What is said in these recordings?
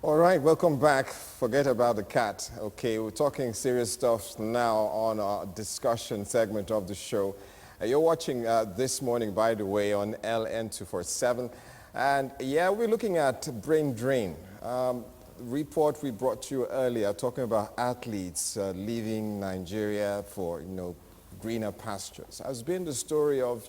All right, welcome back. Forget about the cat. Okay, we're talking serious stuff now on our discussion segment of the show. You're watching this morning, by the way, on LN247. And yeah, we're looking at brain drain. Report we brought to you earlier talking about athletes leaving Nigeria for, greener pastures. Has been the story of,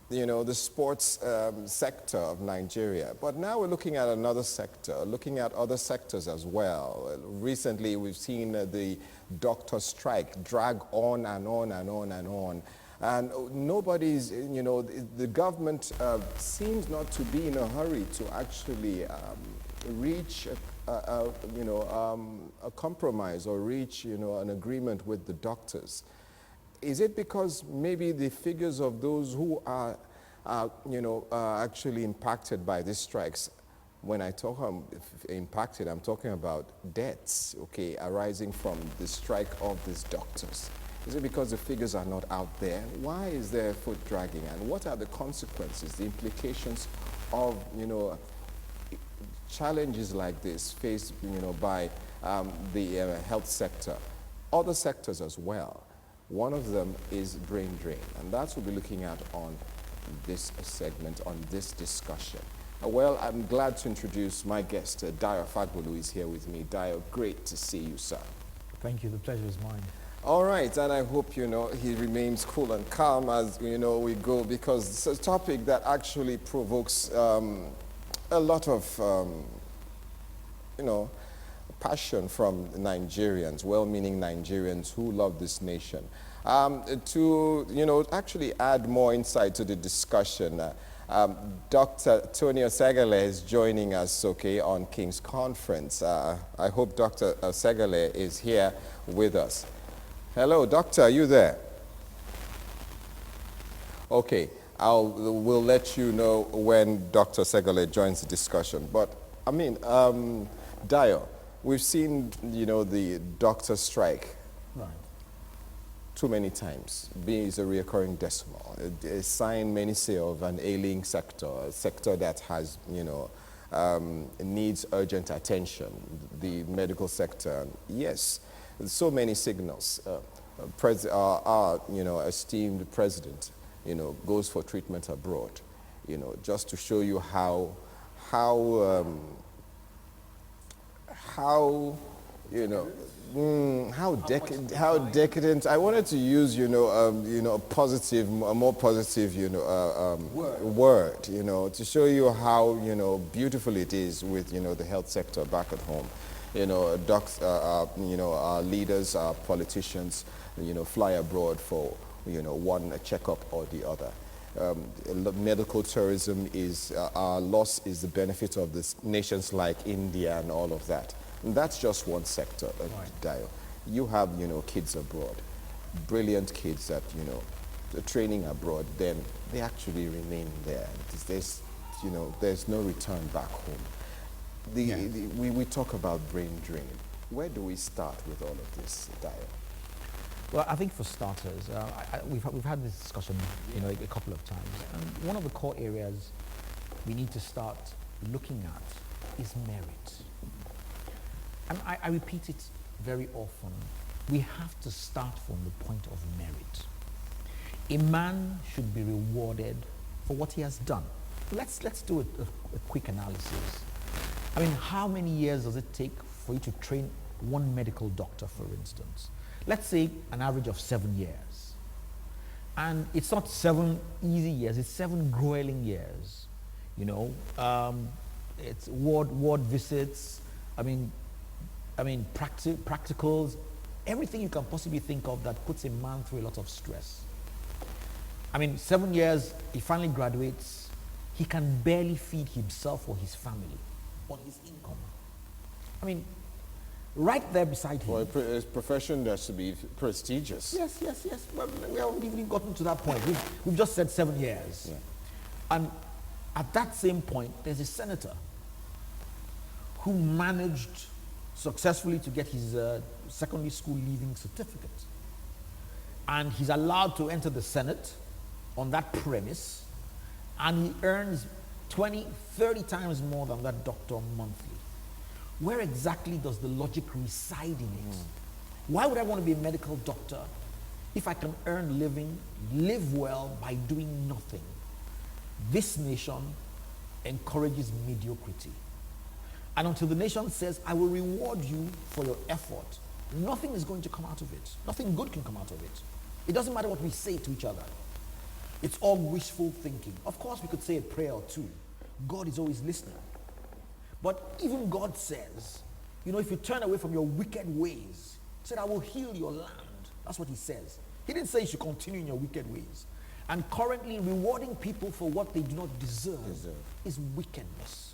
the sports sector of Nigeria. But now we're looking at another sector, looking at other sectors as well. Recently, we've seen the doctor strike drag on and on and on and on. And nobody's, the government seems not to be in a hurry to actually reach a compromise or reach, an agreement with the doctors. Is it because maybe the figures of those who are, actually impacted by these strikes, when I talk impacted, I'm talking about deaths, okay, arising from the strike of these doctors? Is it because the figures are not out there? Why is there foot dragging? And what are the consequences, the implications of, challenges like this faced, by the health sector, other sectors as well? One of them is brain drain, and that's what we'll be looking at on this segment, on this discussion. Well, I'm glad to introduce my guest, Dayo Fagbolu is here with me. Dayo, great to see you, sir. Thank you, the pleasure is mine. All right, and I hope, he remains cool and calm as, we go, because it's a topic that actually provokes a lot of, passion from Nigerians, well-meaning Nigerians who love this nation. To, actually add more insight to the discussion, Dr. Tony Osegale is joining us, okay, on King's Conference. I hope Dr. Osegale is here with us. Hello, doctor, are you there? Okay, we'll let you know when Dr. Osegale joins the discussion. But, Dayo, we've seen, the doctor strike. Right. Too many times. B is a recurring decimal. A sign, many say, of an ailing sector, a sector that has, needs urgent attention. The medical sector, yes, so many signals. Our, esteemed president, goes for treatment abroad, just to show you how decadent. I wanted to use, a more positive, word, to show you how, beautiful it is with, the health sector back at home. Docs, our leaders, our politicians, fly abroad for, one checkup or the other. Medical tourism is, our loss is the benefit of this nations like India and all of that. And that's just one sector, Dayo. You have, kids abroad, brilliant kids that, the training abroad, then they actually remain there. There's no return back home. We talk about brain drain. Where do we start with all of this, Dayo? Well, I think for starters, we've had this discussion, a couple of times. And one of the core areas we need to start looking at is merit. And I repeat it very often. We have to start from the point of merit. A man should be rewarded for what he has done. Let's do a quick analysis. How many years does it take for you to train one medical doctor, for instance? Let's say an average of 7 years. And it's not 7 easy years, it's 7 grueling years. It's ward visits, practicals, everything you can possibly think of that puts a man through a lot of stress. 7 years, he finally graduates, he can barely feed himself or his family on his income. Right there beside him. Well, his profession has to be prestigious. Yes. Well, we haven't even gotten to that point. We've just said 7 years. Yeah. And at that same point, there's a senator who managed successfully to get his secondary school leaving certificate. And he's allowed to enter the Senate on that premise, and he earns 20, 30 times more than that doctor monthly. Where exactly does the logic reside in it? Why would I want to be a medical doctor if I can earn a living, live well by doing nothing? This nation encourages mediocrity. And until the nation says, I will reward you for your effort, nothing is going to come out of it. Nothing good can come out of it. It doesn't matter what we say to each other. It's all wishful thinking. Of course, we could say a prayer or two. God is always listening. But even God says, you know, if you turn away from your wicked ways, he said, I will heal your land. That's what he says. He didn't say you should continue in your wicked ways. And currently rewarding people for what they do not deserve. Is wickedness.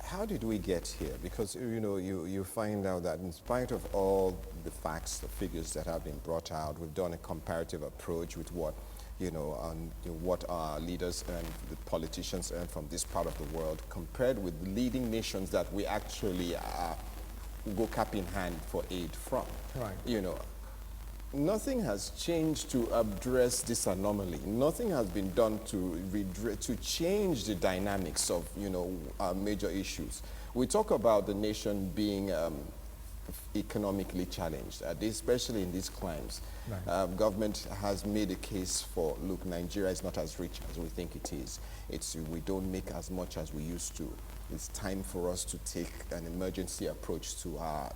How did we get here? Because, you know, you find out that in spite of all the facts, the figures that have been brought out, we've done a comparative approach with what, what our leaders and the politicians earn from this part of the world, compared with the leading nations that we actually go cap in hand for aid from. Right. You know, nothing has changed to address this anomaly. Nothing has been done to change the dynamics of, major issues. We talk about the nation being economically challenged, especially in these climes. Right. Government has made a case for, look, Nigeria is not as rich as we think it is. We don't make as much as we used to. It's time for us to take an emergency approach to our,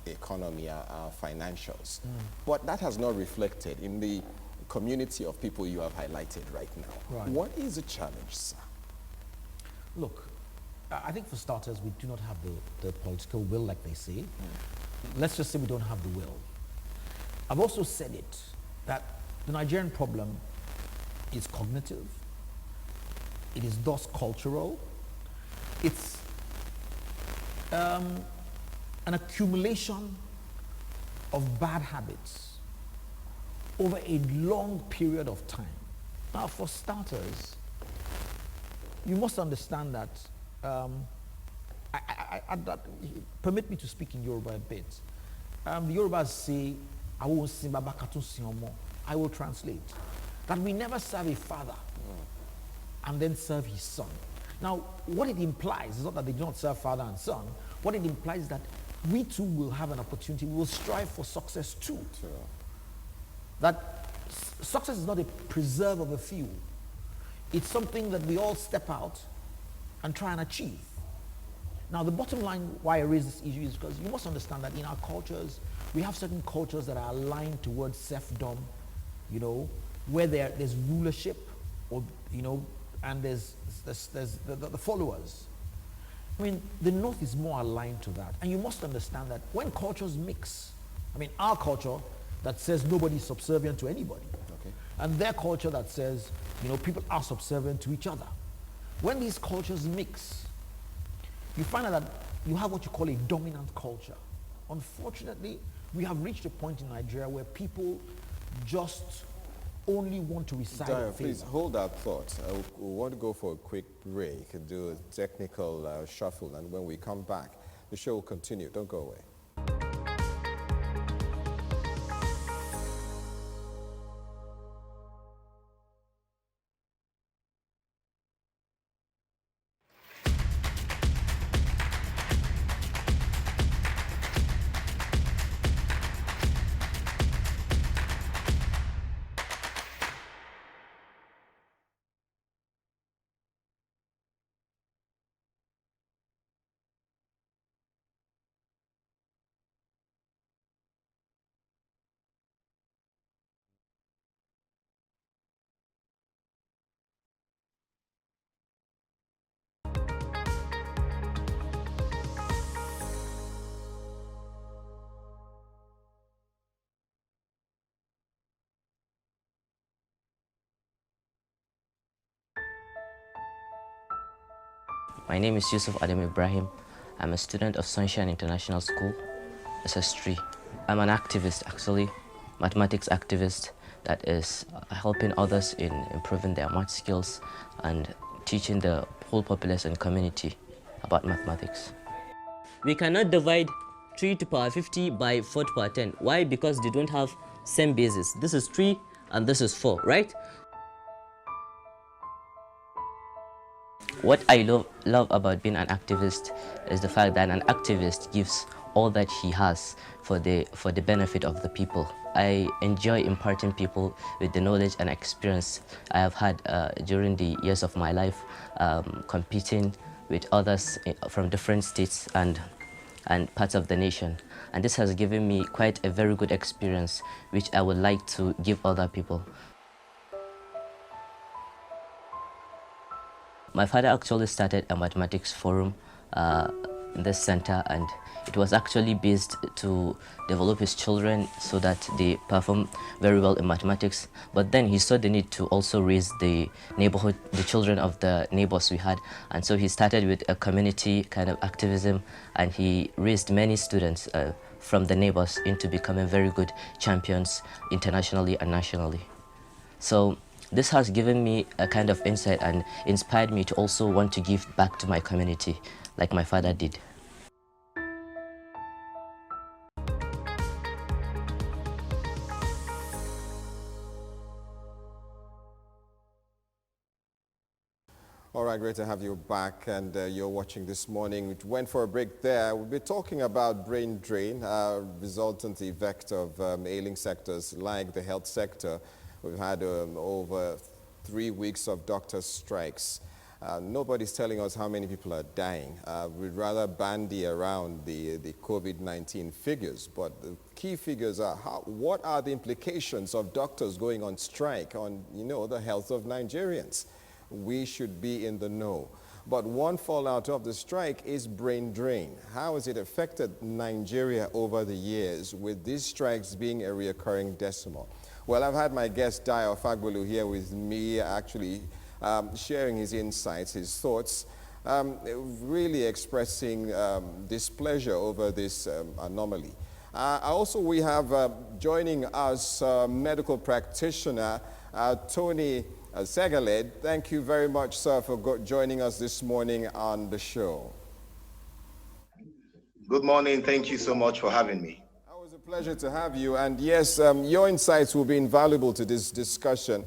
economy, our financials. But that has not reflected in the community of people you have highlighted right now. Right. What is the challenge, sir? Look, I think for starters, we do not have the political will, like they say. Let's just say we don't have the will. I've also said it, that the Nigerian problem is cognitive. It is thus cultural. It's an accumulation of bad habits over a long period of time. Now, for starters, you must understand that, permit me to speak in Yoruba a bit. The Yorubas say, I will translate, that we never serve a father and then serve his son. Now, what it implies is not that they do not serve father and son. What it implies is that we too will have an opportunity. We will strive for success too. Sure. That success is not a preserve of a few. It's something that we all step out and try and achieve. Now, the bottom line why I raise this issue is because you must understand that in our cultures, we have certain cultures that are aligned towards serfdom, where there's rulership, or, and there's the followers. I mean, the North is more aligned to that. And you must understand that when cultures mix, our culture that says nobody is subservient to anybody, okay, and their culture that says, people are subservient to each other. When these cultures mix, you find out that you have what you call a dominant culture. Unfortunately, we have reached a point in Nigeria where people just only want to reside in favor. Please hold that thought. We want to go for a quick break and do a technical shuffle, and when we come back, the show will continue. Don't go away. My name is Yusuf Adam Ibrahim. I'm a student of Sunshine International School, SS3. I'm an activist, actually, mathematics activist that is helping others in improving their math skills and teaching the whole populace and community about mathematics. We cannot divide 3 to the power 50 by 4 to the power 10. Why? Because they don't have same basis. This is 3 and this is 4, right? What I love about being an activist is the fact that an activist gives all that he has for the benefit of the people. I enjoy imparting people with the knowledge and experience I have had during the years of my life, competing with others from different states and parts of the nation. And this has given me quite a very good experience, which I would like to give other people. My father actually started a mathematics forum in this center, and it was actually based to develop his children so that they perform very well in mathematics. But then he saw the need to also raise the neighborhood, the children of the neighbors we had. And so he started with a community kind of activism, and he raised many students from the neighbors into becoming very good champions internationally and nationally. So this has given me a kind of insight and inspired me to also want to give back to my community like my father did. All right, great to have you back, and you're watching This Morning. We went for a break there. We'll be talking about brain drain, resultant effect of ailing sectors like the health sector. We've had over 3 weeks of doctor strikes. Nobody's telling us how many people are dying. We'd rather bandy around the COVID-19 figures, but the key figures are what are the implications of doctors going on strike on, the health of Nigerians? We should be in the know. But one fallout of the strike is brain drain. How has it affected Nigeria over the years, with these strikes being a reoccurring decimal? Well, I've had my guest Dayo Fagbolu here with me, actually sharing his insights, his thoughts, really expressing displeasure over this anomaly. Also, we have joining us medical practitioner Tony Segale. Thank you very much, sir, for joining us this morning on the show. Good morning. Thank you so much for having me. It was a pleasure to have you. And yes, your insights will be invaluable to this discussion.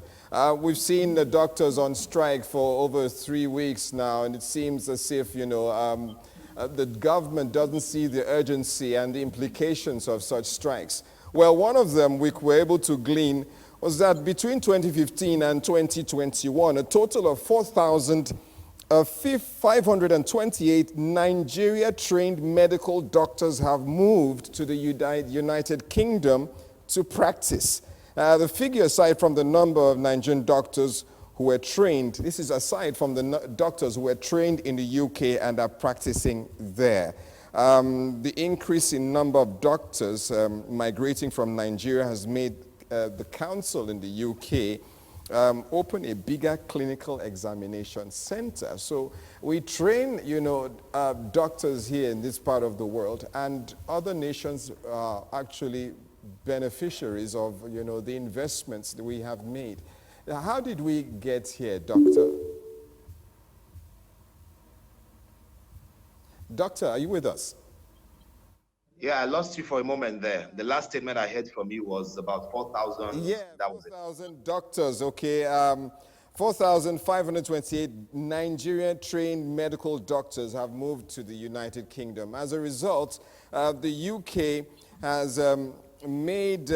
We've seen the doctors on strike for over 3 weeks now, and it seems as if, the government doesn't see the urgency and the implications of such strikes. Well, one of them we were able to glean was that between 2015 and 2021, a total of 4,528 Nigeria-trained medical doctors have moved to the United Kingdom to practice. The figure, aside from the number of Nigerian doctors who were trained, this is aside from the doctors who were trained in the UK and are practicing there. The increase in number of doctors migrating from Nigeria has made the council in the UK open a bigger clinical examination center. So we train, doctors here in this part of the world, and other nations are actually beneficiaries of, the investments that we have made. How did we get here, Doctor? Doctor, are you with us? Yeah, I lost you for a moment there. The last statement I heard from you was about 4,000. Yeah, 4,000 doctors, okay. 4,528 Nigerian-trained medical doctors have moved to the United Kingdom. As a result, the UK has made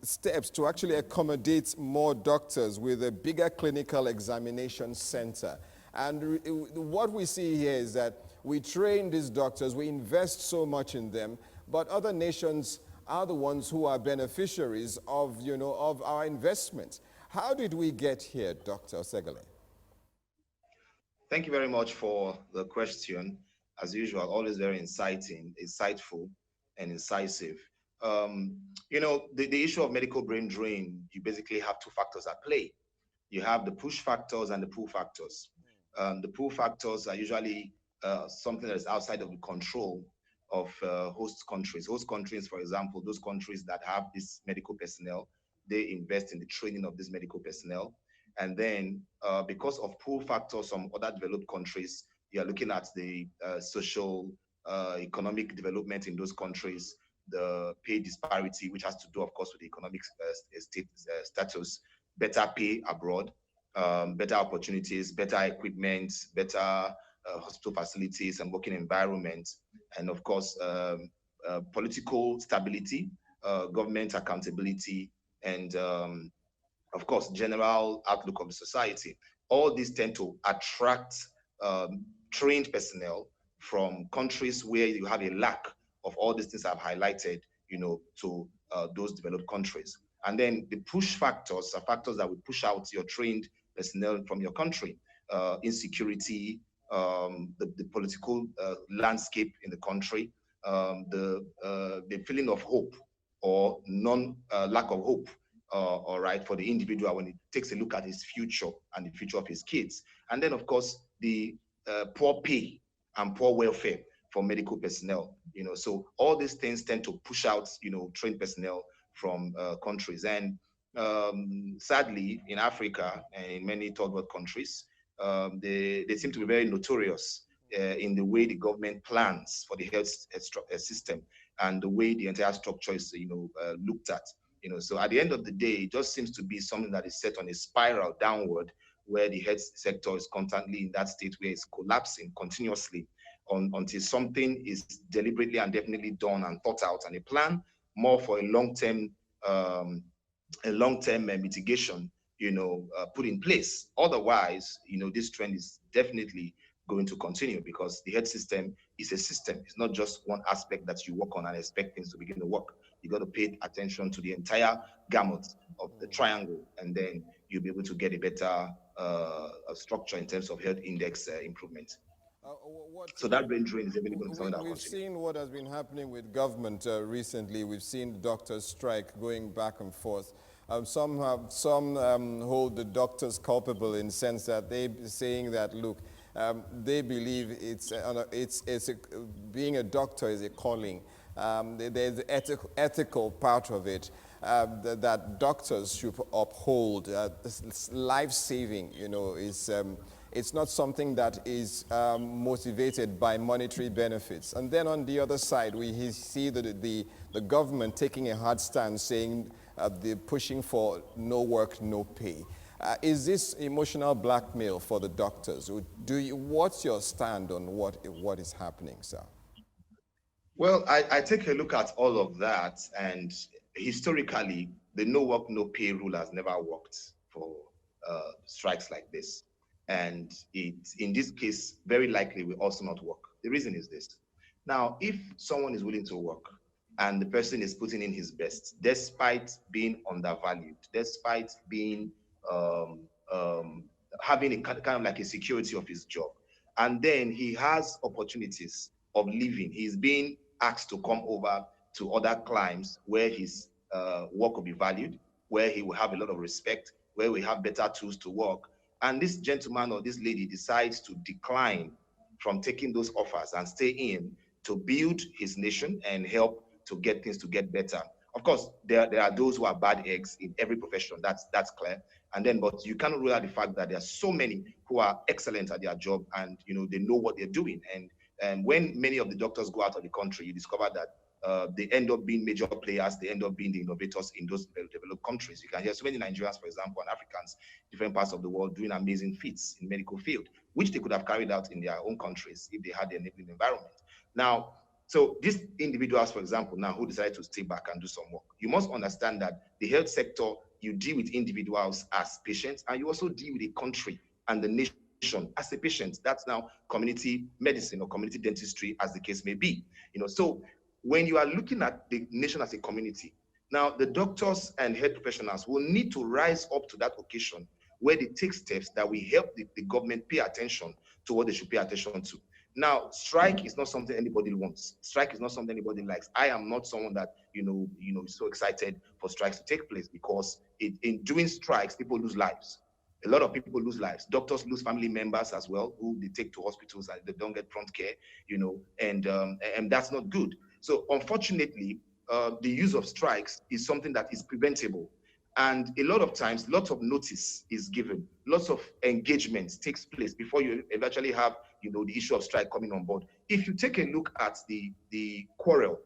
steps to actually accommodate more doctors with a bigger clinical examination center. And what we see here is that we train these doctors, we invest so much in them, but other nations are the ones who are beneficiaries of, of our investments. How did we get here, Dr. Segale? Thank you very much for the question. As usual, always very insightful, and incisive. The issue of medical brain drain, you basically have two factors at play. You have the push factors and the pull factors. The pull factors are usually something that is outside of the control of host countries. Host countries, for example, those countries that have this medical personnel, they invest in the training of this medical personnel. And then because of pull factors from other developed countries, you are looking at the social, economic development in those countries, the pay disparity, which has to do, of course, with the economic status, better pay abroad. better opportunities, better equipment, better hospital facilities and working environments, and of course, political stability, government accountability, and of course, general outlook of the society. All these tend to attract trained personnel from countries where you have a lack of all these things I've highlighted, to those developed countries. And then the push factors are factors that will push out your trained personnel from your country. Insecurity, the political landscape in the country, the feeling of hope or lack of hope, all right, for the individual when he takes a look at his future and the future of his kids. And then, of course, the poor pay and poor welfare for medical personnel. So all these things tend to push out, trained personnel from countries. And sadly, in Africa and in many third world countries, they seem to be very notorious in the way the government plans for the health system and the way the entire structure is, looked at. So at the end of the day, it just seems to be something that is set on a spiral downward, where the health sector is constantly in that state where it's collapsing continuously until something is deliberately and definitely done and thought out, and a plan more for a long-term mitigation, put in place. Otherwise, this trend is definitely going to continue, because the health system is a system. It's not just one aspect that you work on and expect things to begin to work. You got to pay attention to the entire gamut of the triangle, and then you'll be able to get a better structure in terms of health index improvement. So that brain drain is definitely going to something that we've seen what has been happening with government recently. We've seen the doctors' strike going back and forth. Some hold the doctors culpable in the sense that they're saying that, look, they believe being a doctor is a calling. There's the ethical part of it that doctors should uphold. Life-saving, it's not something that is motivated by monetary benefits. And then on the other side, we see the government taking a hard stance, saying they're pushing for no work, no pay. Is this emotional blackmail for the doctors? What's your stand on what is happening, sir? Well, I take a look at all of that, and historically, the no work, no pay rule has never worked for strikes like this. And in this case, very likely will also not work. The reason is this. Now, if someone is willing to work and the person is putting in his best, despite being undervalued, despite being having a kind of like a security of his job, and then he has opportunities of living, he's being asked to come over to other climes where his work will be valued, where he will have a lot of respect, where we have better tools to work. And this gentleman or this lady decides to decline from taking those offers and stay in to build his nation and help to get things to get better. Of course, there are those who are bad eggs in every profession. That's clear. And then, but you cannot rule out the fact that there are so many who are excellent at their job, and they know what they're doing. And when many of the doctors go out of the country, you discover that they end up being major players. They end up being the innovators in those developed countries. You can hear so many Nigerians, for example, and Africans, different parts of the world, doing amazing feats in medical field, which they could have carried out in their own countries if they had the enabling environment. Now, so these individuals, for example, now who decided to stay back and do some work, you must understand that the health sector, you deal with individuals as patients, and you also deal with a country and the nation as a patient. That's now community medicine or community dentistry, as the case may be. So when you are looking at the nation as a community, now the doctors and health professionals will need to rise up to that occasion where they take steps that will help the government pay attention to what they should pay attention to. Now, strike is not something anybody wants. Strike is not something anybody likes. I am not someone that, is so excited for strikes to take place, because in doing strikes, people lose lives. A lot of people lose lives. Doctors lose family members as well, who they take to hospitals and they don't get prompt care, and that's not good. So unfortunately, the use of strikes is something that is preventable. And a lot of times, lots of notice is given, lots of engagement takes place before you eventually have, the issue of strike coming on board. If you take a look at the quarrel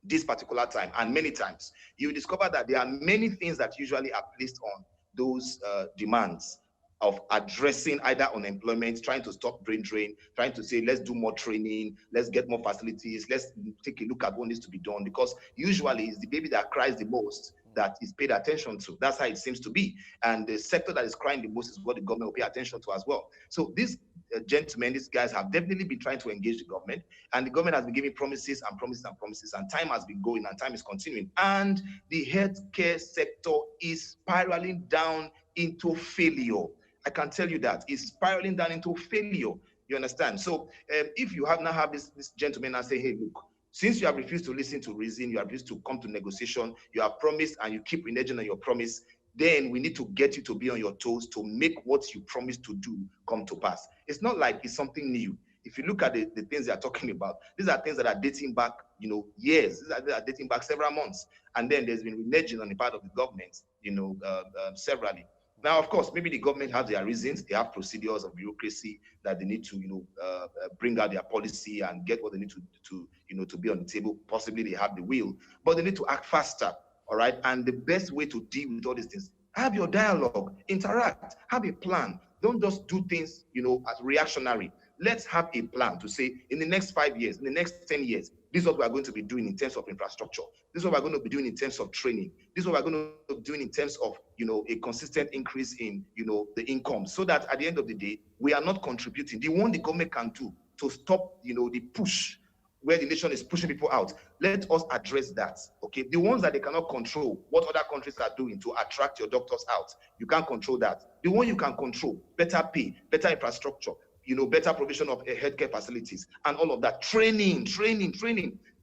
this particular time, and many times, you discover that there are many things that usually are placed on those demands. of addressing either unemployment, trying to stop brain drain, trying to say, let's do more training, let's get more facilities, let's take a look at what needs to be done, because usually it's the baby that cries the most that is paid attention to. That's how it seems to be. And the sector that is crying the most is what the government will pay attention to as well. So these gentlemen, these guys have definitely been trying to engage the government, and the government has been giving promises and promises and promises, and time has been going and time is continuing. And the healthcare sector is spiraling down into failure. I can tell you that it's spiraling down into failure. You understand? So if you have now have this gentleman and say, hey, look, since you have refused to listen to reason, you have refused to come to negotiation, you have promised and you keep reneging on your promise, then we need to get you to be on your toes to make what you promised to do come to pass. It's not like it's something new. If you look at the things they are talking about, these are things that are dating back, years. These are dating back several months. And then there's been reneging on the part of the government, severally. Now, of course, maybe the government has their reasons. They have procedures of bureaucracy that they need to, bring out their policy and get what they need to be on the table. Possibly they have the will, but they need to act faster. All right. And the best way to deal with all these things, have your dialogue, interact, have a plan. Don't just do things, as reactionary. Let's have a plan to say in the next 5 years, in the next 10 years, this is what we're going to be doing in terms of infrastructure. This is what we're going to be doing in terms of training. This is what we're going to be doing in terms of, a consistent increase in, the income, so that at the end of the day, we are not contributing. The one the government can do to stop, the push where the nation is pushing people out. Let us address that, okay? The ones that they cannot control, what other countries are doing to attract your doctors out, you can't control that. The one you can control, better pay, better infrastructure, better provision of healthcare facilities and all of that. Training.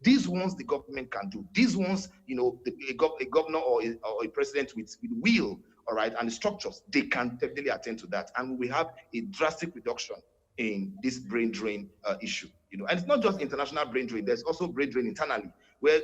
These ones the government can do. These ones, a governor or a president with will, all right, and the structures, they can definitely attend to that. And we have a drastic reduction in this brain drain issue. And it's not just international brain drain. There's also brain drain internally, where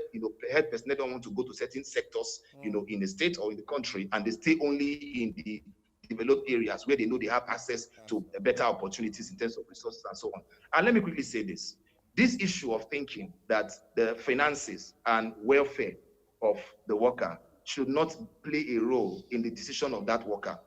health personnel don't want to go to certain sectors, in the state or in the country, and they stay only in the developed areas where they know they have access to better opportunities in terms of resources and so on. And let me quickly say this. This issue of thinking that the finances and welfare of the worker should not play a role in the decision of that worker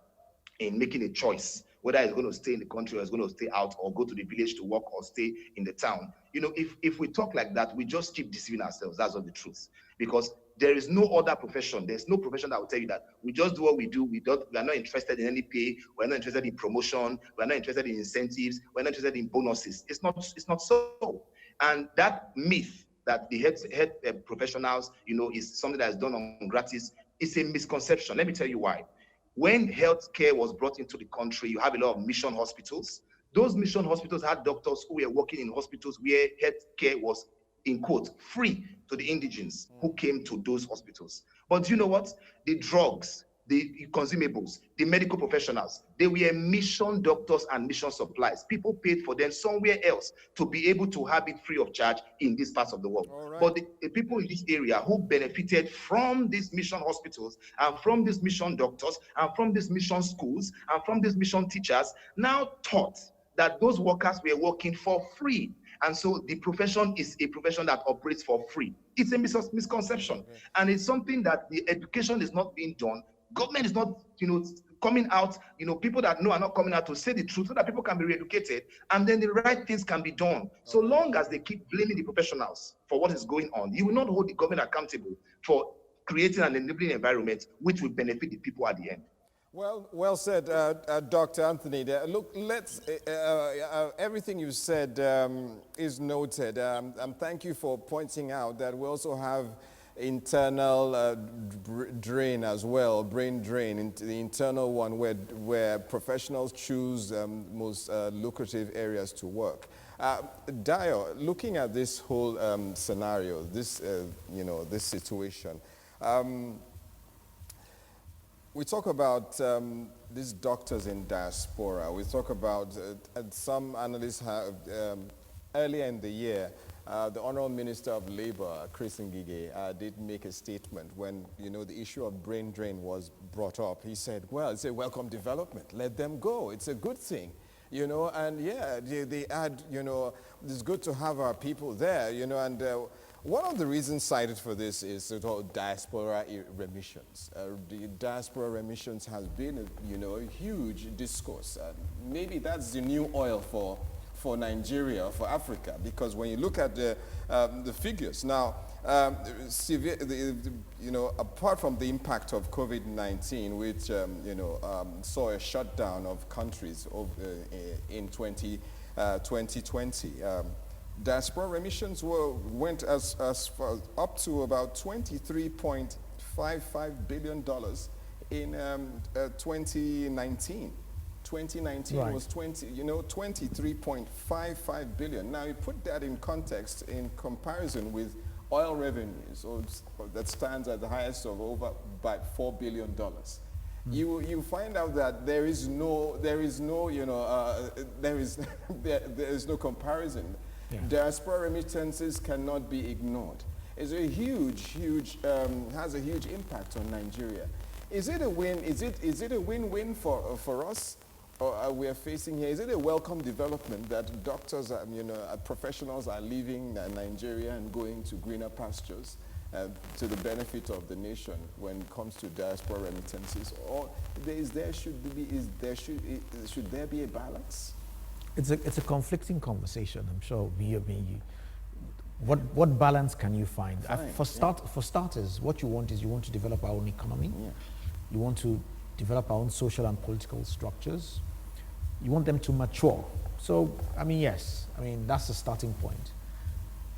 in making a choice, whether it's going to stay in the country or it's going to stay out or go to the village to work or stay in the town. If we talk like that, we just keep deceiving ourselves. That's not the truth. Because there is no other profession. There's no profession that will tell you that we just do what we do. We are not interested in any pay. We're not interested in promotion. We're not interested in incentives. We're not interested in bonuses. It's not so. And that myth that the health professionals, is something that is done on gratis, is a misconception. Let me tell you why. When healthcare was brought into the country, you have a lot of mission hospitals. Those mission hospitals had doctors who were working in hospitals where healthcare was, in quote, free to the indigents who came to those hospitals. But you know what? The drugs, the consumables, the medical professionals, they were mission doctors and mission supplies. People paid for them somewhere else to be able to have it free of charge in these parts of the world. Right. But the people in this area who benefited from these mission hospitals and from these mission doctors and from these mission schools and from these mission teachers now taught that those workers were working for free. And so the profession is a profession that operates for free. It's a misconception. Okay. And it's something that the education is not being done. Government is not, coming out, people that know are not coming out to say the truth so that people can be re-educated and then the right things can be done. Okay. So long as they keep blaming the professionals for what is going on, you will not hold the government accountable for creating an enabling environment which will benefit the people at the end. Well said, Dr. Anthony. Look, everything you said is noted. And thank you for pointing out that we also have internal drain as well, brain drain, into the internal one where professionals choose most lucrative areas to work. Dio, looking at this whole scenario, this situation, we talk about these doctors in diaspora. We talk about, some analysts have, earlier in the year, the Honorable Minister of Labor, Chris Ngige, did make a statement when, the issue of brain drain was brought up. He said, well, it's a welcome development. Let them go. It's a good thing. And yeah, they add, it's good to have our people there, and One of the reasons cited for this is diaspora remissions. The diaspora remissions has been, a huge discourse. Maybe that's the new oil for Nigeria, for Africa, because when you look at the figures now, apart from the impact of COVID-19, which saw a shutdown of countries in 2020. Diaspora remissions went as far up to about $23.55 billion in 2019. 2019 Right. was 23.55 billion. Now you put that in context, in comparison with oil revenues, that stands at the highest of over by $4 billion. You find out that there is no comparison. Yeah. Diaspora remittances cannot be ignored. It's a has a huge impact on Nigeria. Is it a win? Is it a win-win for us? Or we are facing here? Is it a welcome development that doctors, professionals are leaving Nigeria and going to greener pastures to the benefit of the nation when it comes to diaspora remittances? Or should there be a balance? It's a conflicting conversation, I'm sure. What balance can you find? For starters, what you want is you want to develop our own economy. Yeah. You want to develop our own social and political structures. You want them to mature. So, yes, that's the starting point.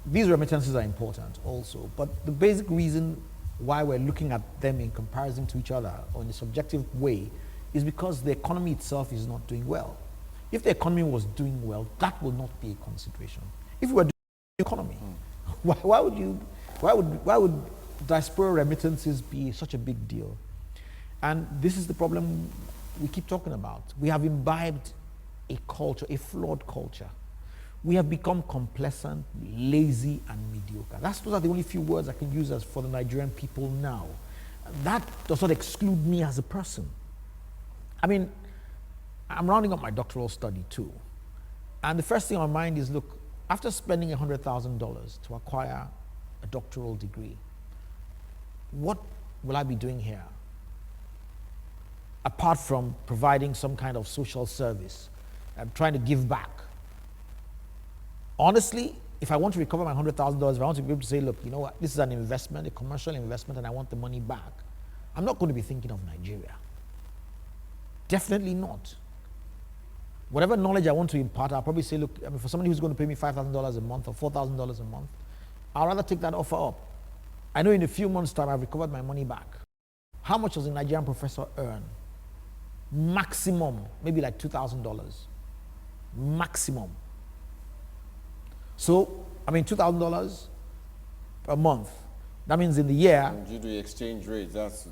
These remittances are important also, but the basic reason why we're looking at them in comparison to each other or in a subjective way is because the economy itself is not doing well. If the economy was doing well, that will not be a consideration. If we were doing the economy, why would diaspora remittances be such a big deal? And this is the problem we keep talking about. We have imbibed a culture, a flawed culture. We have become complacent, lazy, and mediocre. Those are the only few words I can use as for the Nigerian people now. That does not exclude me as a person. I'm rounding up my doctoral study too. And the first thing on my mind is, look, after spending $100,000 to acquire a doctoral degree, what will I be doing here? Apart from providing some kind of social service, I'm trying to give back. Honestly, if I want to recover my $100,000, if I want to be able to say, look, you know what, this is an investment, a commercial investment, and I want the money back, I'm not going to be thinking of Nigeria. Definitely not. Whatever knowledge I want to impart, I'll probably say, look, for somebody who's going to pay me $5,000 a month or $4,000 a month, I'd rather take that offer up. I know in a few months' time I've recovered my money back. How much does a Nigerian professor earn? Maximum, maybe like $2,000. Maximum. So, $2,000 a month. That means in the year. And due to the exchange rate, that's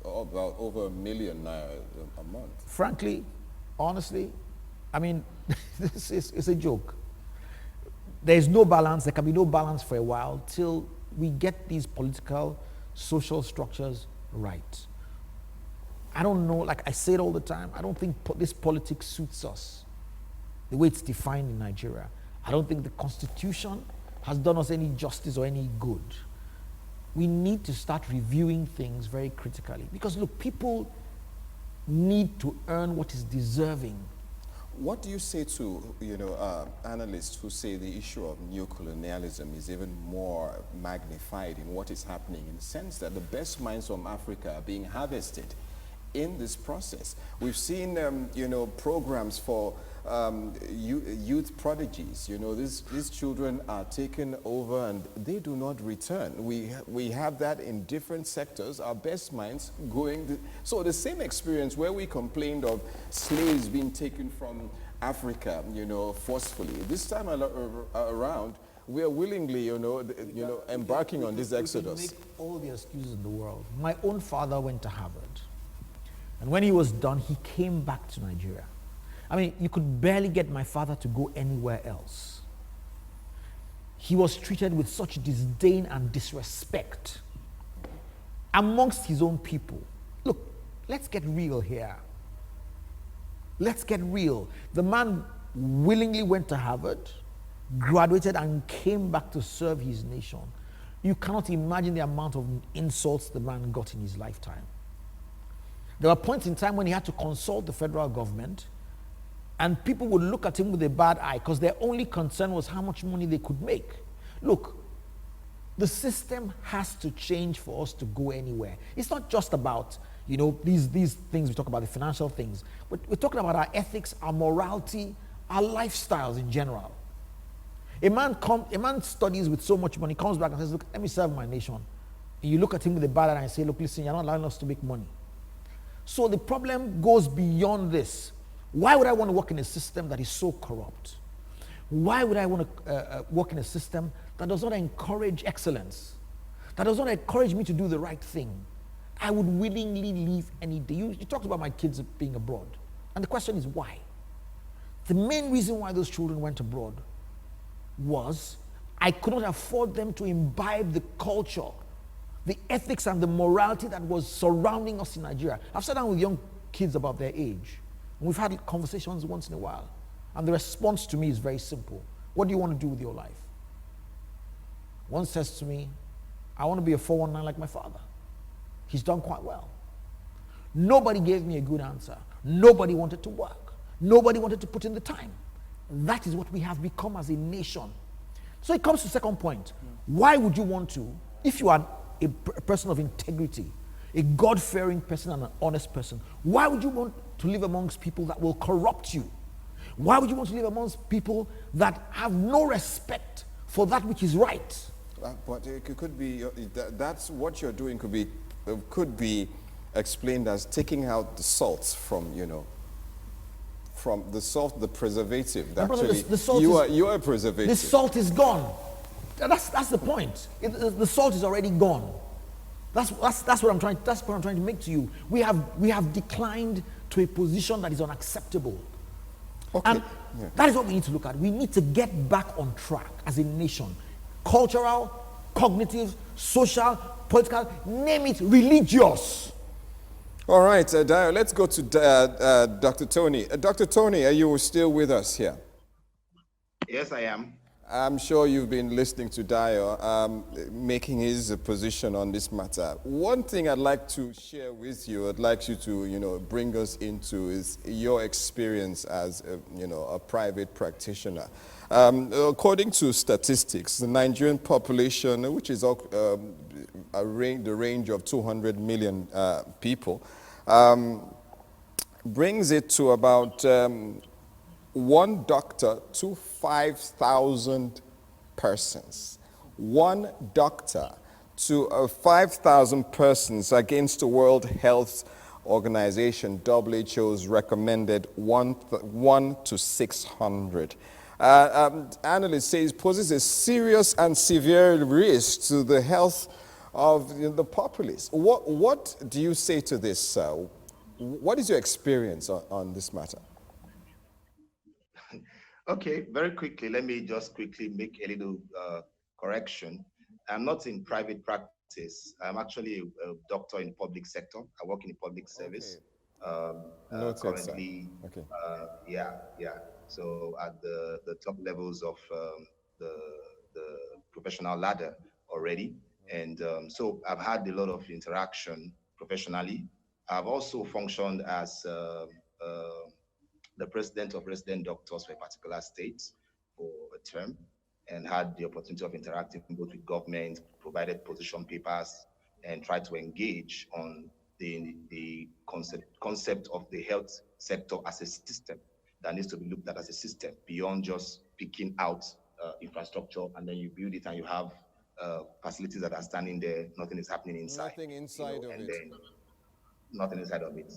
about over $1 million naira a month. Frankly, honestly, this is a joke. There is no balance. There can be no balance for a while till we get these political, social structures right. I don't know, like I say it all the time, I don't think this politics suits us the way it's defined in Nigeria. I don't think the Constitution has done us any justice or any good. We need to start reviewing things very critically because, look, people need to earn what is deserving. What do you say to analysts who say the issue of neocolonialism is even more magnified in what is happening, in the sense that the best minds from Africa are being harvested in this process? We've seen programs for youth prodigies. These children are taken over and they do not return. We have that in different sectors, our best minds going. So the same experience where we complained of slaves being taken from Africa, forcefully. This time around, we are willingly, embarking on this exodus. We make all the excuses in the world. My own father went to Harvard. And when he was done, he came back to Nigeria. You could barely get my father to go anywhere else. He was treated with such disdain and disrespect amongst his own people. Look, let's get real here. Let's get real. The man willingly went to Harvard. graduated and came back to serve his nation. You cannot imagine the amount of insults the man got in his lifetime. There were points in time when he had to consult the federal government, and people would look at him with a bad eye because their only concern was how much money they could make. Look, the system has to change for us to go anywhere. It's not just about, these things we talk about, the financial things, but we're talking about our ethics, our morality, our lifestyles in general. A man studies with so much money, comes back and says, look, let me serve my nation. And you look at him with a bad eye and say, look, listen, you're not allowing us to make money. So the problem goes beyond this. Why would I want to work in a system that is so corrupt? Why would I want to work in a system that does not encourage excellence? That does not encourage me to do the right thing? I would willingly leave any day. You talked about my kids being abroad. And the question is why? The main reason why those children went abroad was I could not afford them to imbibe the culture, the ethics and the morality that was surrounding us in Nigeria. I've sat down with young kids about their age, and we've had conversations once in a while. And the response to me is very simple. What do you want to do with your life? One says to me, I want to be a 419 like my father. He's done quite well. Nobody gave me a good answer. Nobody wanted to work. Nobody wanted to put in the time. That is what we have become as a nation. So it comes to the second point. Why would you want to, if you are a person of integrity, a God-fearing person and an honest person, why would you want to live amongst people that will corrupt you? Why would you want to live amongst people that have no respect for that which is right? But it could be, that's what you're doing could be explained as taking out the salts from, from the salt, the preservative. Brother, Actually, the salt you are a preservative. The salt is gone. That's the point. The salt is already gone. That's what I'm trying. That's what I'm trying to make to you. We have declined to a position that is unacceptable. Okay. And that is what we need to look at. We need to get back on track as a nation. Cultural, cognitive, social, political, name it, religious. All right, Dio, let's go to Dr. Tony. Dr. Tony, are you still with us here? Yes, I am. I'm sure you've been listening to Dio making his position on this matter. One thing I'd like to share with you, I'd like you to, bring us into is your experience as, a private practitioner. According to statistics, the Nigerian population, which is the range of 200 million people, brings it to about one doctor to 5,000 persons. One doctor to 5,000 persons against the World Health Organization, WHO's recommended 1 to 600. Analysts say it poses a serious and severe risk to the health of the populace. What do you say to this? What is your experience on this matter? Okay, very quickly, let me just quickly make a little correction. I'm not in private practice. I'm actually a doctor in public sector. I work in the public service. Noted, currently, okay. Yeah. So at the top levels of the professional ladder already. And so I've had a lot of interaction professionally. I've also functioned as the president of resident doctors for a particular state for a term, and had the opportunity of interacting both with government, provided position papers, and tried to engage on the concept of the health sector as a system that needs to be looked at as a system beyond just picking out infrastructure and then you build it and you have facilities that are standing there, nothing is happening inside. Nothing inside of it. Nothing inside of it.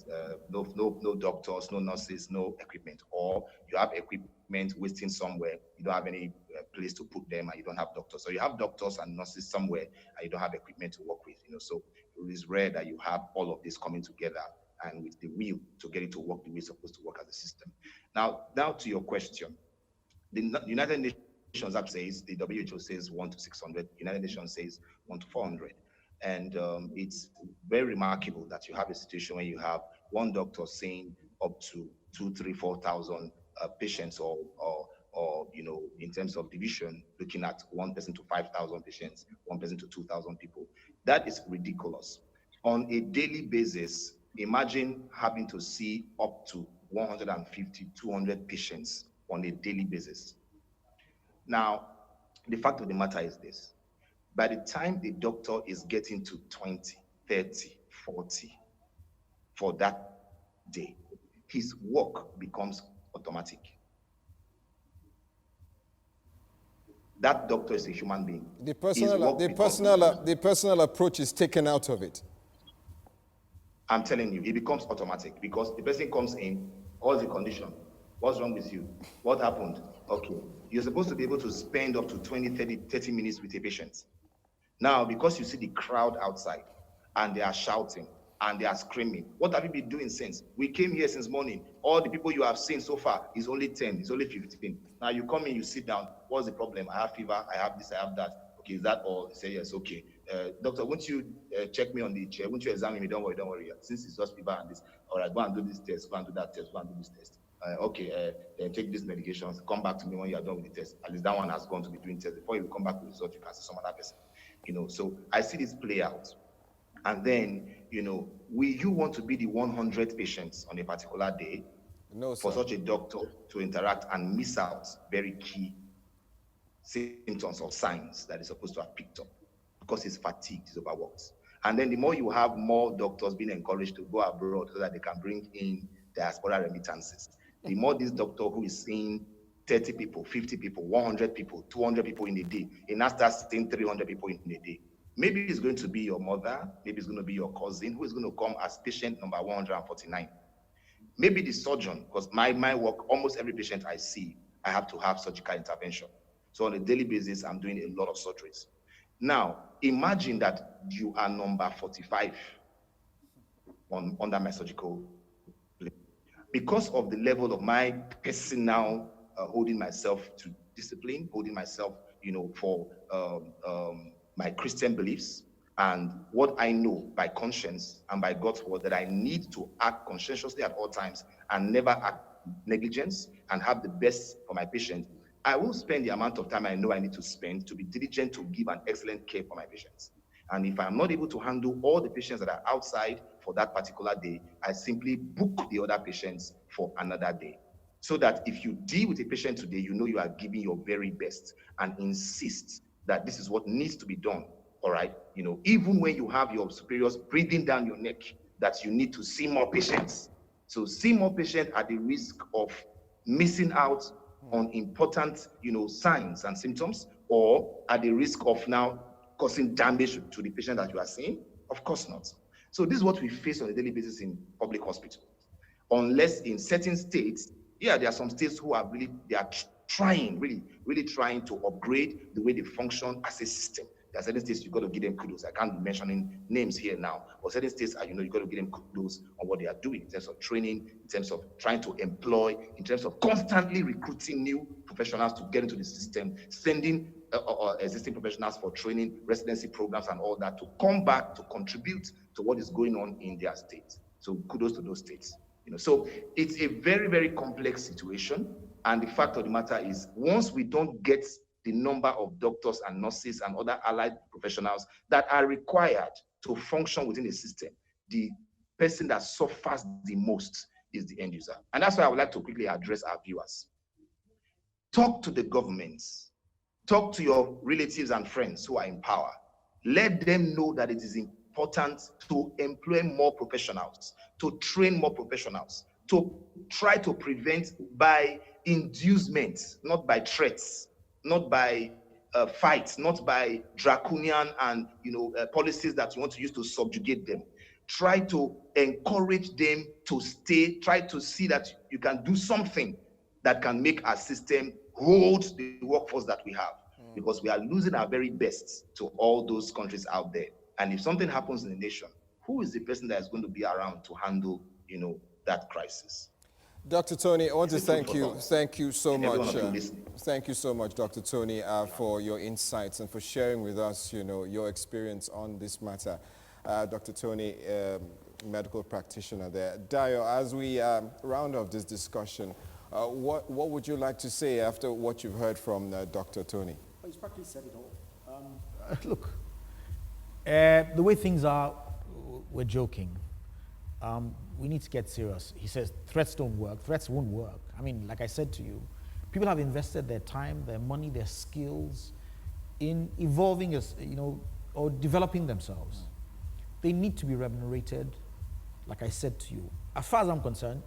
No doctors, no nurses, no equipment. Or you have equipment wasting somewhere. You don't have any place to put them, and you don't have doctors. So you have doctors and nurses somewhere, and you don't have equipment to work with. So it is rare that you have all of this coming together and with the will to get it to work the way it's supposed to work as a system. Now to your question, the United Nations app says, the WHO says 1 to 600. United Nations says 1 to 400. And it's very remarkable that you have a situation where you have one doctor seeing up to 2,000, 3,000, 4,000 patients or or in terms of division, looking at 1 person to 5,000 patients, 1 person to 2,000 people. That is ridiculous. On a daily basis, imagine having to see up to 150, 200 patients on a daily basis. Now, the fact of the matter is this. By the time the doctor is getting to 20, 30, 40 for that day, his work becomes automatic. That doctor is a human being. The personal approach is taken out of it. I'm telling you, it becomes automatic because the person comes in, what's the condition? What's wrong with you? What happened? Okay. You're supposed to be able to spend up to 20, 30 minutes with a patient. Now, because you see the crowd outside and they are shouting and they are screaming, what have you been doing since? We came here since morning. All the people you have seen so far is only 10, it's only 15. Now you come in, you sit down. What's the problem? I have fever, I have this, I have that. Okay, is that all? Say yes, okay. Doctor, won't you check me on the chair? Won't you examine me? Don't worry. Since it's just fever and this, all right, go and do this test, go and do that test, go and do this test. Take these medications, come back to me when you are done with the test. At least that one has gone to be doing tests. Before you come back with the result, you can see some other person. So I see this play out. And then, will you want to be the 100 patients on a particular day? No, sir. For such a doctor to interact and miss out very key symptoms or signs that he's supposed to have picked up because he's fatigued, he's overworked. And then the more you have more doctors being encouraged to go abroad so that they can bring in diaspora remittances, the more this doctor who is seeing 30 people, 50 people, 100 people, 200 people in a day, he now starts seeing 300 people in a day. Maybe it's going to be your mother, maybe it's going to be your cousin who is going to come as patient number 149. Maybe the surgeon, because my work, almost every patient I see, I have to have surgical intervention. So on a daily basis, I'm doing a lot of surgeries. Now, imagine that you are number 45 under my surgical plane. Because of the level of my personal holding myself to discipline, holding myself, for my Christian beliefs and what I know by conscience and by God's word that I need to act conscientiously at all times and never act negligence and have the best for my patient, I will spend the amount of time I know I need to spend to be diligent to give an excellent care for my patients. And if I'm not able to handle all the patients that are outside for that particular day, I simply book the other patients for another day. So that if you deal with a patient today, you are giving your very best and insist that this is what needs to be done, all right? Even when you have your superiors breathing down your neck, that you need to see more patients. So see more patients at the risk of missing out on important, signs and symptoms, or at the risk of now causing damage to the patient that you are seeing? Of course not. So this is what we face on a daily basis in public hospitals. Unless in certain states, there are some states who are they are trying, really trying to upgrade the way they function as a system. There are certain states you've got to give them kudos. I can't be mentioning names here now, but certain states are, you've got to give them kudos on what they are doing in terms of training, in terms of trying to employ, in terms of constantly recruiting new professionals to get into the system, sending existing professionals for training, residency programs and all that to come back to contribute to what is going on in their states. So kudos to those states. So it's a very, very complex situation. And the fact of the matter is, once we don't get the number of doctors and nurses and other allied professionals that are required to function within the system, the person that suffers the most is the end user. And that's why I would like to quickly address our viewers. Talk to the governments. Talk to your relatives and friends who are in power. Let them know that it is important to employ more professionals, to train more professionals, to try to prevent by inducement, not by threats, not by fights, not by draconian and policies that you want to use to subjugate them. Try to encourage them to stay, try to see that you can do something that can make our system hold the workforce that we have, because we are losing our very best to all those countries out there. And if something happens in the nation, who is the person that is going to be around to handle, that crisis? Dr. Tony, I want to thank you. Thank you so much. Thank you so much, Dr. Tony, for your insights and for sharing with us, your experience on this matter. Dr. Tony, medical practitioner there. Dayo, as we round off this discussion What would you like to say after what you've heard from Dr. Tony? Well, he's practically said it all. Look, the way things are, we're joking. We need to get serious. He says threats don't work. Threats won't work. I mean, like I said to you, people have invested their time, their money, their skills in evolving, as or developing themselves. They need to be remunerated. Like I said to you, as far as I'm concerned,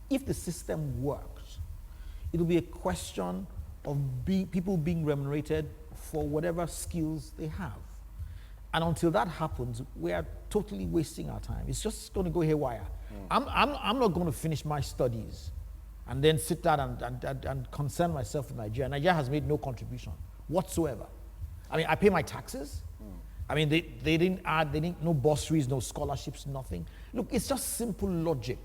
if the system works, it'll be a question of people being remunerated for whatever skills they have. And until that happens, we are totally wasting our time. It's just going to go haywire. I'm not going to finish my studies and then sit down and concern myself with Nigeria. Nigeria has made no contribution whatsoever. I mean, I pay my taxes. I mean, they didn't add, no bursaries, no scholarships, nothing. Look, it's just simple logic.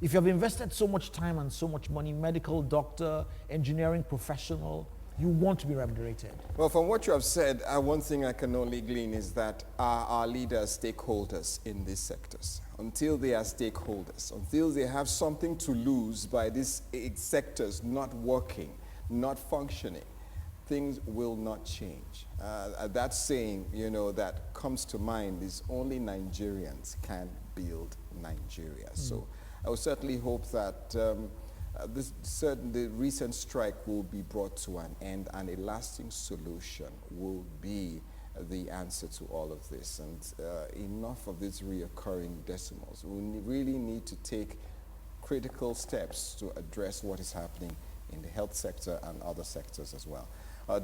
If you have invested so much time and so much money, medical, doctor, engineering professional, you want to be remunerated. Well, from what you have said, one thing I can only glean is that our leaders stakeholders in these sectors? Until they are stakeholders, until they have something to lose by these sectors not working, not functioning, things will not change. That saying, that comes to mind is only Nigerians can build Nigeria. So I would certainly hope that the recent strike will be brought to an end and a lasting solution will be the answer to all of this. And enough of these reoccurring decimals. We really need to take critical steps to address what is happening in the health sector and other sectors as well.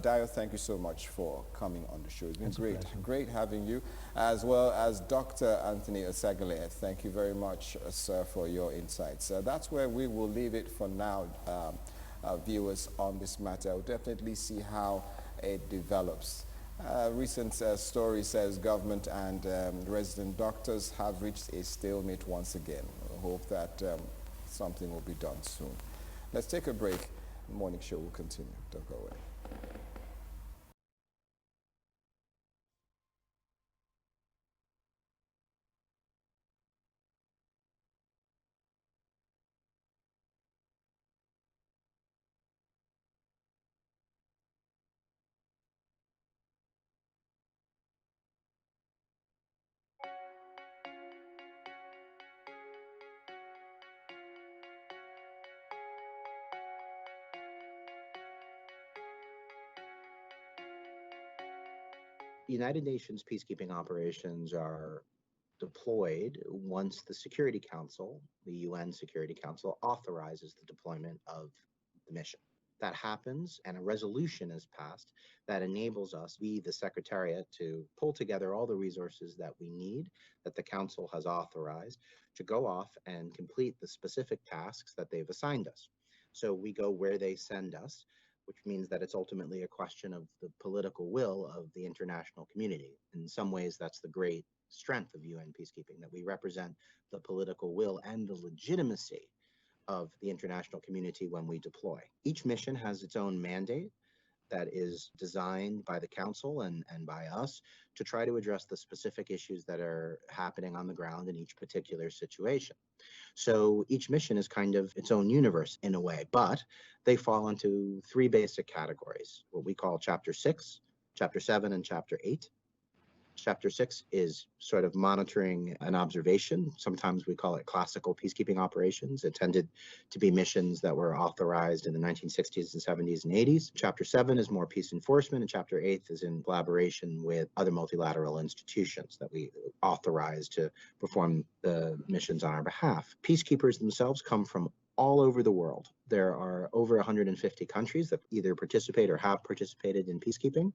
Dio, thank you so much for coming on the show. It's been great having you, as well as Dr. Anthony Osagyele. Thank you very much, sir, for your insights. That's where we will leave it for now, viewers, on this matter. We'll definitely see how it develops. Recent story says government and resident doctors have reached a stalemate once again. I hope that something will be done soon. Let's take a break. The morning show will continue. Don't go away. United Nations peacekeeping operations are deployed once the Security Council, the UN Security Council, authorizes the deployment of the mission. That happens, and a resolution is passed that enables us, we, the Secretariat, to pull together all the resources that we need, that the Council has authorized, to go off and complete the specific tasks that they've assigned us. So we go where they send us, which means that it's ultimately a question of the political will of the international community. In some ways, that's the great strength of UN peacekeeping, that we represent the political will and the legitimacy of the international community when we deploy. Each mission has its own mandate that is designed by the Council and by us to try to address the specific issues that are happening on the ground in each particular situation. So each mission is kind of its own universe in a way, but they fall into three basic categories, what we call Chapter 6, Chapter 7, and Chapter 8. Chapter 6 is sort of monitoring and observation. Sometimes we call it classical peacekeeping operations. It tended to be missions that were authorized in the 1960s and 70s and 80s. Chapter 7 is more peace enforcement, and Chapter 8 is in collaboration with other multilateral institutions that we authorize to perform the missions on our behalf. Peacekeepers themselves come from all over the world. There are over 150 countries that either participate or have participated in peacekeeping.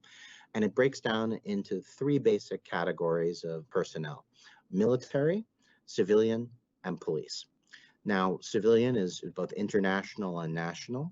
And it breaks down into three basic categories of personnel: military, civilian, and police. Now, civilian is both international and national.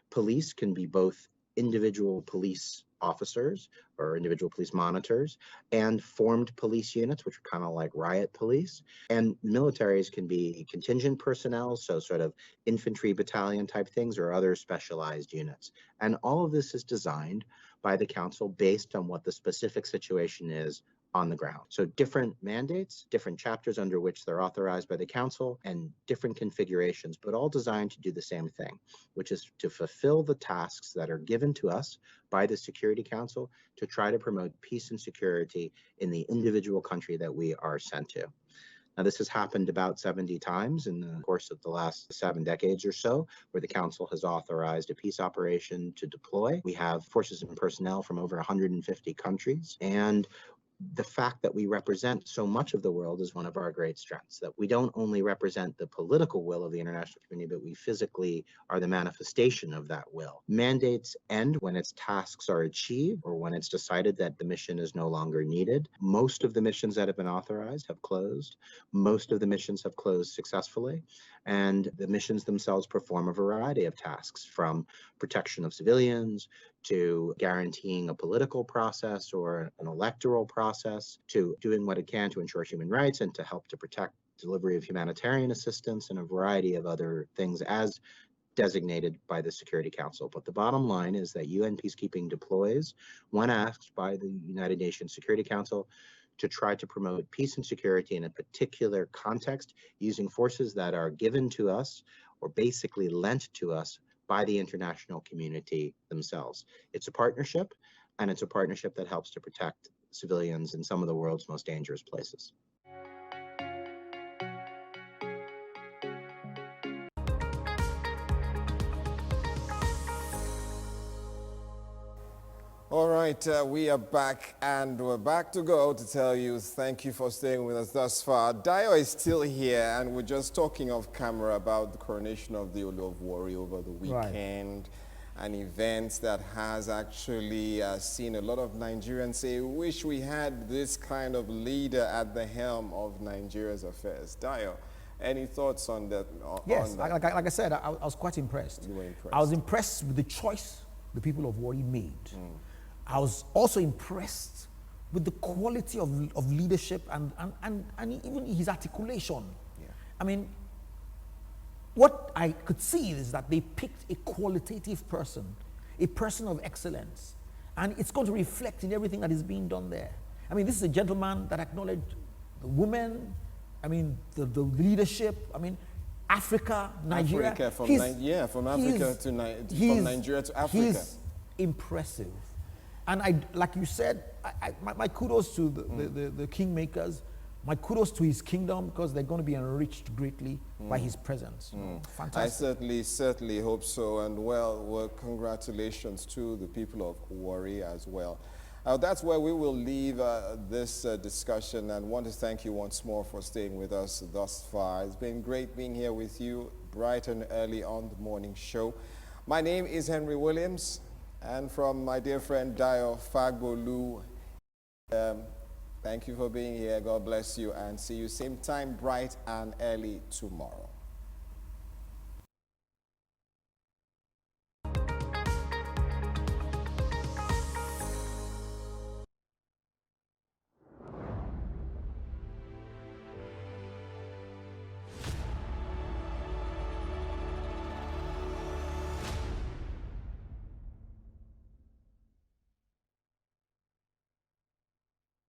Police can be both individual police officers or individual police monitors and formed police units, which are kind of like riot police. And militaries can be contingent personnel, so sort of infantry battalion type things, or other specialized units. And all of this is designed by the Council based on what the specific situation is on the ground. So different mandates, different chapters under which they're authorized by the council, and different configurations, but all designed to do the same thing, which is to fulfill the tasks that are given to us by the Security Council to try to promote peace and security in the individual country that we are sent to. Now, this has happened about 70 times in the course of the last 7 decades or so, where the Council has authorized a peace operation to deploy. We have forces and personnel from over 150 countries, and the fact that we represent so much of the world is one of our great strengths, that we don't only represent the political will of the international community, but we physically are the manifestation of that will. Mandates end when its tasks are achieved or when it's decided that the mission is no longer needed. Most of the missions that have been authorized have closed. Most of the missions have closed successfully, and the missions themselves perform a variety of tasks, from protection of civilians to guaranteeing a political process or an electoral process, to doing what it can to ensure human rights and to help to protect delivery of humanitarian assistance and a variety of other things as designated by the Security Council. But the bottom line is that UN peacekeeping deploys when asked by the United Nations Security Council to try to promote peace and security in a particular context using forces that are given to us or basically lent to us by the international community themselves. It's a partnership, and it's a partnership that helps to protect civilians in some of the world's most dangerous places. All right, we are back, and we're back to go to tell you thank you for staying with us thus far. Dio is still here, and we're just talking off camera about the coronation of the Olu of Warri over the weekend, an event that has actually seen a lot of Nigerians say, wish we had this kind of leader at the helm of Nigeria's affairs. Dio, any thoughts on that? Yes, like I said, I was quite impressed. You were impressed. I was impressed with the choice the people of Warri made. I was also impressed with the quality of leadership and even his articulation. Yeah. I mean, what I could see is that they picked a qualitative person, a person of excellence, and it's going to reflect in everything that is being done there. I mean, this is a gentleman that acknowledged the women, I mean, the leadership, I mean, Africa, Nigeria. Africa, from Nigeria to Africa. He's impressive. And like you said, my kudos to the kingmakers, my kudos to his kingdom, because they're going to be enriched greatly by his presence. Fantastic. I certainly hope so. And well, congratulations to the people of Warri as well. That's where we will leave this discussion, and want to thank you once more for staying with us thus far. It's been great being here with you bright and early on the morning show. My name is Henry Williams, and from my dear friend Dio Fagbolu, thank you for being here. God bless you, and see you same time bright and early tomorrow.